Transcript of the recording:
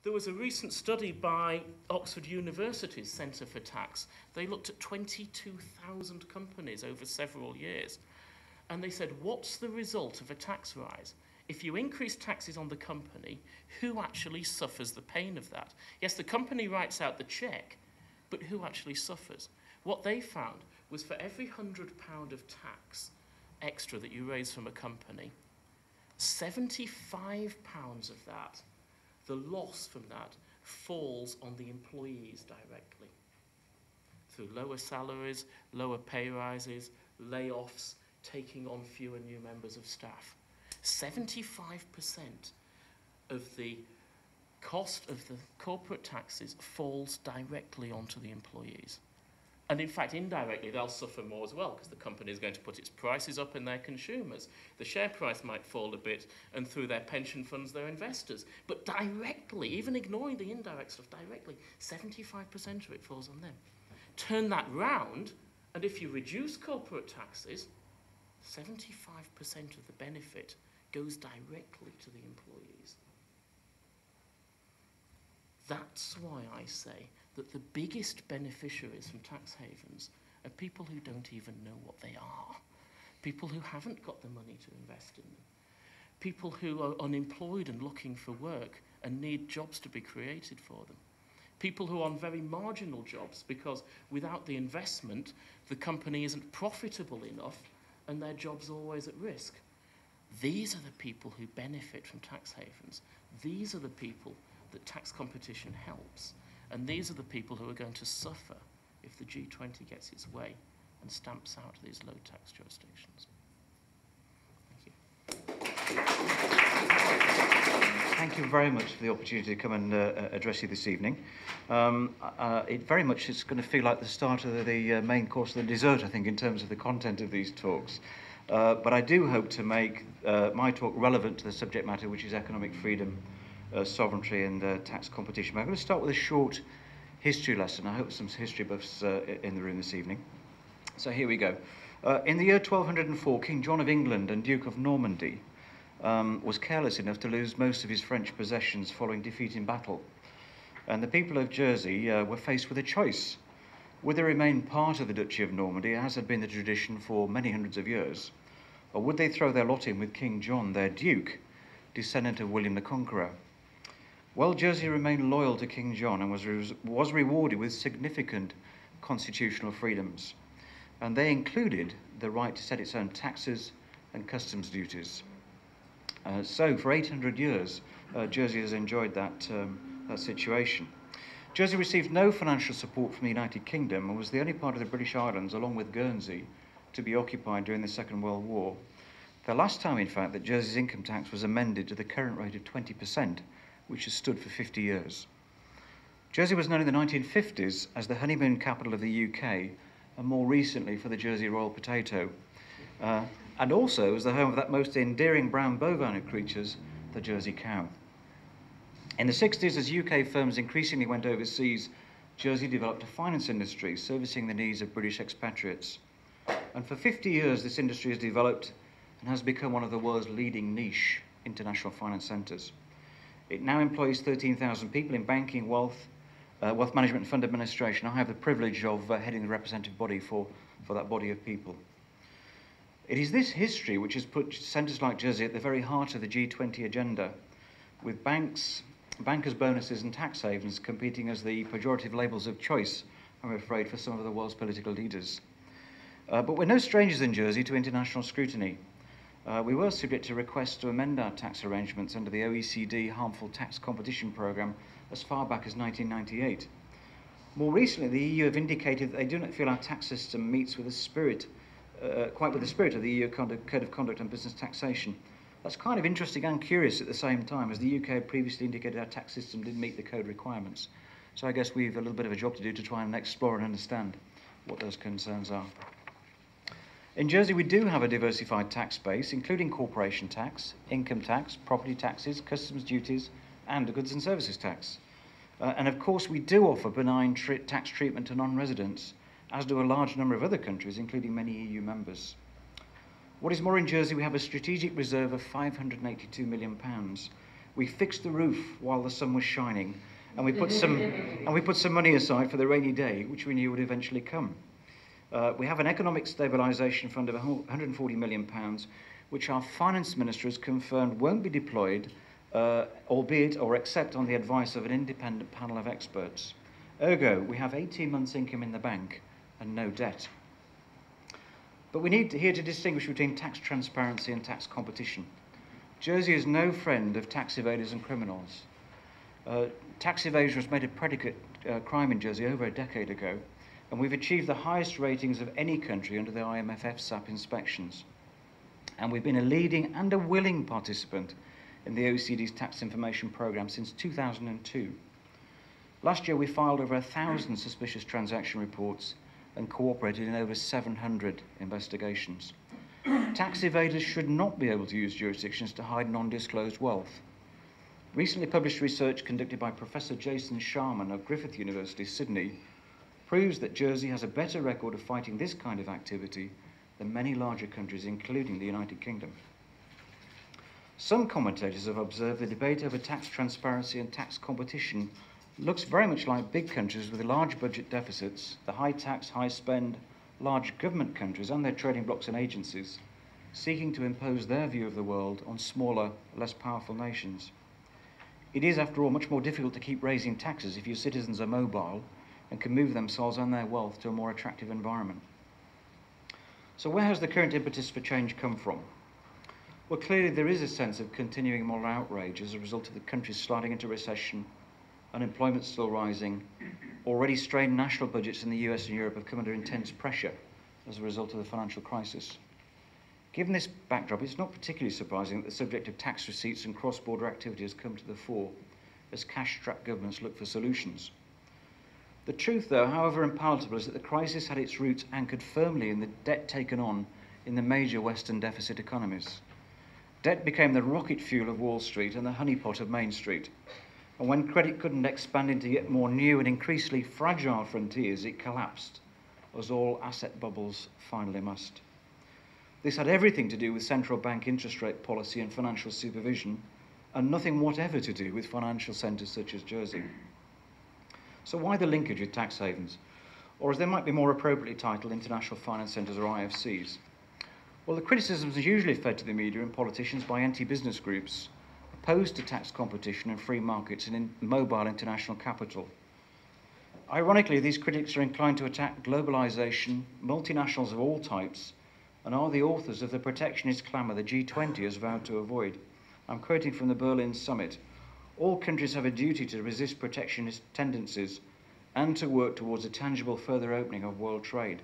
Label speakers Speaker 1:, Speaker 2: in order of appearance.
Speaker 1: There was a recent study by Oxford University's Centre for Tax. They looked at 22,000 companies over several years. And they said, what's the result of a tax rise? If you increase taxes on the company, who actually suffers the pain of that? Yes, the company writes out the cheque, but who actually suffers? What they found was for every £100 of tax extra that you raise from a company, £75 of that, the loss from that, falls on the employees directly through lower salaries, lower pay rises, layoffs, taking on fewer new members of staff. 75% of the cost of the corporate taxes falls directly onto the employees. And in fact, indirectly, they'll suffer more as well, because the company is going to put its prices up in their consumers. The share price might fall a bit, and through their pension funds, their investors. But directly, even ignoring the indirect stuff, directly, 75% of it falls on them. Turn that round, and if you reduce corporate taxes, 75% of the benefit goes directly to the employees. That's why I say that the biggest beneficiaries from tax havens are people who don't even know what they are, people who haven't got the money to invest in them, people who are unemployed and looking for work and need jobs to be created for them, people who are on very marginal jobs because without the investment, the company isn't profitable enough and their job's always at risk. These are the people who benefit from tax havens. These are the people that tax competition helps. And these are the people who are going to suffer if the G20 gets its way and stamps out these low tax jurisdictions. Thank you.
Speaker 2: Thank you very much for the opportunity to come and address you this evening. It very much is going to feel like the start of the main course of the dessert, I think, in terms of the content of these talks. But I do hope to make my talk relevant to the subject matter, which is economic freedom, sovereignty and tax competition. But I'm going to start with a short history lesson. I hope some history buffs in the room this evening. So here we go. In the year 1204, King John of England and Duke of Normandy was careless enough to lose most of his French possessions following defeat in battle. And the people of Jersey were faced with a choice. Would they remain part of the Duchy of Normandy, as had been the tradition for many hundreds of years, or would they throw their lot in with King John, their Duke, descendant of William the Conqueror? Well, Jersey remained loyal to King John and was rewarded with significant constitutional freedoms. And they included the right to set its own taxes and customs duties. So for 800 years, Jersey has enjoyed that situation. Jersey received no financial support from the United Kingdom and was the only part of the British Islands, along with Guernsey, to be occupied during the Second World War. The last time, in fact, that Jersey's income tax was amended to the current rate of 20%, which has stood for 50 years. Jersey was known in the 1950s as the honeymoon capital of the UK, and more recently for the Jersey Royal Potato, and also as the home of that most endearing brown bovine of creatures, the Jersey cow. In the 60s, as UK firms increasingly went overseas, Jersey developed a finance industry servicing the needs of British expatriates. And for 50 years, this industry has developed and has become one of the world's leading niche international finance centres. It now employs 13,000 people in banking, wealth management and fund administration. I have the privilege of heading the representative body for that body of people. It is this history which has put centres like Jersey at the very heart of the G20 agenda, with banks, bankers' bonuses and tax havens competing as the pejorative labels of choice, I'm afraid, for some of the world's political leaders. But we're no strangers in Jersey to international scrutiny. We were subject to requests to amend our tax arrangements under the OECD Harmful Tax Competition Programme as far back as 1998. More recently, the EU have indicated that they do not feel our tax system meets with the spirit, quite with the spirit of the EU Code of Conduct on Business Taxation. That's kind of interesting and curious at the same time, as the UK had previously indicated our tax system didn't meet the code requirements. So I guess we've a little bit of a job to do to try and explore and understand what those concerns are. In Jersey, we do have a diversified tax base, including corporation tax, income tax, property taxes, customs duties, and a goods and services tax. And of course, we do offer benign tax treatment to non-residents, as do a large number of other countries, including many EU members. What is more, in Jersey, we have a strategic reserve of £582 million, We fixed the roof while the sun was shining, and we put some money aside for the rainy day, which we knew would eventually come. We have an economic stabilisation fund of £140 million, which our finance minister has confirmed won't be deployed, albeit or except on the advice of an independent panel of experts. Ergo, we have 18 months' income in the bank and no debt. But we need here to distinguish between tax transparency and tax competition. Jersey is no friend of tax evaders and criminals. Tax evasion was made a predicate crime in Jersey over a decade ago, and we've achieved the highest ratings of any country under the IMF FSAP inspections. And we've been a leading and a willing participant in the OECD's tax information programme since 2002. Last year we filed over 1,000 suspicious transaction reports and cooperated in over 700 investigations. Tax evaders should not be able to use jurisdictions to hide non-disclosed wealth. Recently published research conducted by Professor Jason Sharman of Griffith University, Sydney, proves that Jersey has a better record of fighting this kind of activity than many larger countries, including the United Kingdom. Some commentators have observed the debate over tax transparency and tax competition looks very much like big countries with large budget deficits, the high tax, high spend, large government countries and their trading blocs and agencies, seeking to impose their view of the world on smaller, less powerful nations. It is, after all, much more difficult to keep raising taxes if your citizens are mobile and can move themselves and their wealth to a more attractive environment. So where has the current impetus for change come from? Well, clearly there is a sense of continuing moral outrage as a result of the country sliding into recession, unemployment still rising, already strained national budgets in the US and Europe have come under intense pressure as a result of the financial crisis. Given this backdrop, it's not particularly surprising that the subject of tax receipts and cross-border activity has come to the fore as cash-strapped governments look for solutions. The truth, though, however unpalatable, is that the crisis had its roots anchored firmly in the debt taken on in the major Western deficit economies. Debt became the rocket fuel of Wall Street and the honeypot of Main Street. And when credit couldn't expand into yet more new and increasingly fragile frontiers, it collapsed, as all asset bubbles finally must. This had everything to do with central bank interest rate policy and financial supervision, and nothing whatever to do with financial centres such as Jersey. So why the linkage with tax havens? Or as they might be more appropriately titled, international finance centres or IFCs? Well, the criticisms are usually fed to the media and politicians by anti-business groups opposed to tax competition and free markets and mobile international capital. Ironically, these critics are inclined to attack globalisation, multinationals of all types, and are the authors of the protectionist clamour the G20 has vowed to avoid. I'm quoting from the Berlin summit. All countries have a duty to resist protectionist tendencies and to work towards a tangible further opening of world trade.